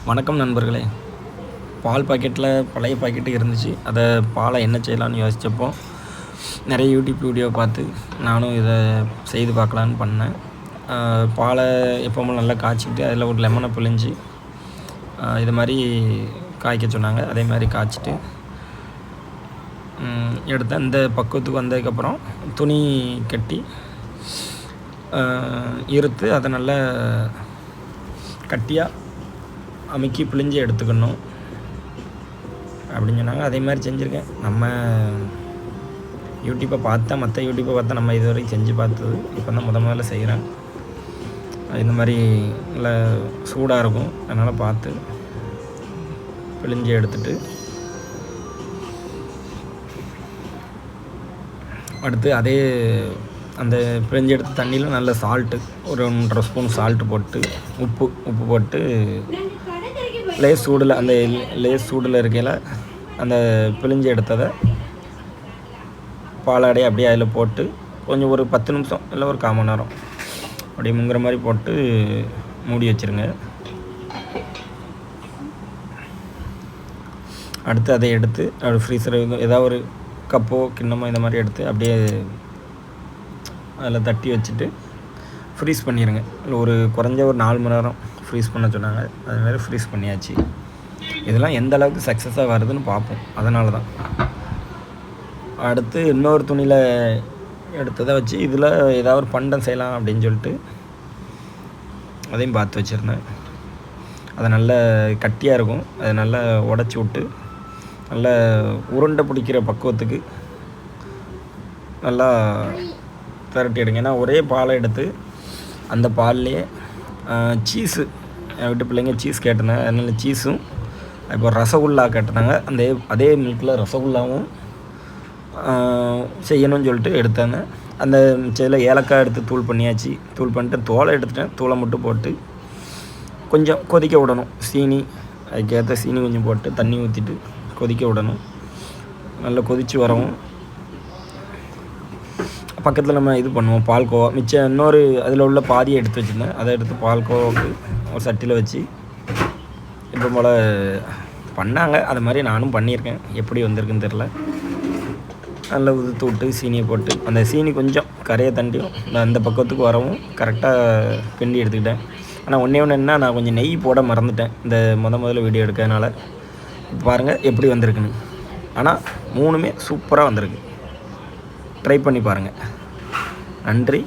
வணக்கம் நண்பர்களே. பால் பாக்கெட்டில் பழைய பாக்கெட்டு இருந்துச்சு. அதை பாலை என்ன செய்யலான்னு யோசித்தப்போ நிறைய யூடியூப் வீடியோ பார்த்து நானும் இதை செய்து பார்க்கலான்னு பண்ணேன். பாலை எப்போவும் நல்லா காய்ச்சிக்கிட்டு அதில் ஒரு லெமனை பிழிஞ்சு இது மாதிரி காய்க்க சொன்னாங்க. அதே மாதிரி காய்ச்சிட்டு எடுத்தேன். இந்த பக்குவத்துக்கு வந்ததுக்கப்புறம் துணி கட்டி இருத்து அதை நல்லா கட்டியாக அமுக்கி பிழிஞ்சு எடுத்துக்கணும் அப்படின்னு சொன்னாங்க. அதே மாதிரி செஞ்சுருக்கேன். நம்ம யூடியூப்பை பார்த்தா மற்ற யூடியூப்பை பார்த்தா நம்ம இது வரைக்கும் செஞ்சு பார்த்தது இப்போ தான் முதல்ல செய்கிறேன். இந்த மாதிரி நல்லா சூடாக இருக்கும், அதனால் பார்த்து பிழிஞ்சு எடுத்துட்டு அடுத்து அதே அந்த பிழிஞ்சு எடுத்த தண்ணியில் நல்ல சால்ட்டு ஒரு 1.5 ஸ்பூன் சால்ட்டு போட்டு உப்பு போட்டு லேஸ் சூடில் அந்த லேஸ் சூடில் இருக்கையில் அந்த பிழிஞ்சு எடுத்ததை பாலாடையை அப்படியே அதில் போட்டு கொஞ்சம் ஒரு 10 நிமிஷம் இல்லை ஒரு 1/4 மணி நேரம் அப்படியே முங்குற மாதிரி போட்டு மூடி வச்சுருங்க. அடுத்து அதை எடுத்து அப்படி ஃப்ரீசர் ஏதாவது ஒரு கப்போ கிண்ணமோ இந்த மாதிரி எடுத்து அப்படியே அதில் தட்டி வச்சுட்டு ஃப்ரீஸ் பண்ணிடுங்க. இல்லை ஒரு குறைஞ்ச ஒரு 4 மணி நேரம் ஃப்ரீஸ் பண்ண சொன்னாங்க. அதுமாதிரி ஃப்ரீஸ் பண்ணியாச்சு. இதெல்லாம் எந்த அளவுக்கு சக்ஸஸாக வருதுன்னு பார்ப்போம். அதனால தான் அடுத்து இன்னொரு துணியில் எடுத்ததை வச்சு இதில் ஏதாவது ஒரு பண்டம் செய்யலாம் அப்படின்னு சொல்லிட்டு அதையும் பார்த்து வச்சுருந்தேன். அது நல்ல கட்டியாக இருக்கும். அதை நல்லா உடச்சி விட்டு நல்லா உருண்டை பிடிக்கிற பக்குவத்துக்கு நல்லா திரட்டி எடுங்க. ஏன்னா ஒரே பாலை எடுத்து அந்த பால்லையே சீஸு என் வீட்டு பிள்ளைங்க சீஸ் கேட்டிருந்தாங்க. அதனால் சீஸும் இப்போ ரசகுல்லா கேட்டிருந்தாங்க. அதே மில்கில் ரசகுல்லாவும் செய்யணும்னு சொல்லிட்டு எடுத்தாங்க. அந்த மிச்சத்தில் ஏலக்காய் எடுத்து தூள் பண்ணியாச்சு. தூள் பண்ணிட்டு தோலை எடுத்துட்டேன். தூளை மட்டும் போட்டு கொஞ்சம் கொதிக்க விடணும். சீனி அதுக்கேற்ற சீனி கொஞ்சம் போட்டு தண்ணி ஊற்றிட்டு கொதிக்க விடணும். நல்லா கொதித்து வரவும் பக்கத்தில் நம்ம இது பண்ணுவோம் பால்கோவா. மிச்சம் இன்னொரு அதில் உள்ள பாதியை எடுத்து வச்சுருந்தேன். அதை எடுத்து பால்கோவாவுக்கு ஒரு சட்டியில் வச்சு இப்போ போல் பண்ணாங்க. அது மாதிரி நானும் பண்ணியிருக்கேன். எப்படி வந்திருக்குன்னு தெரில. நல்லா உதுத்து விட்டு சீனியை போட்டு அந்த சீனி கொஞ்சம் கரையை தண்டியும் அந்த பக்கத்துக்கு வரவும் கரெக்டாக கிண்டி எடுத்துக்கிட்டேன். ஆனால் ஒன்று என்ன, நான் கொஞ்சம் நெய் போட மறந்துட்டேன் இந்த முதல்ல வீடியோ எடுக்கிறதுனால. பாருங்கள் எப்படி வந்திருக்குன்னு. ஆனால் 3மே சூப்பராக வந்திருக்கு. ட்ரை பண்ணி பாருங்கள். நன்றி.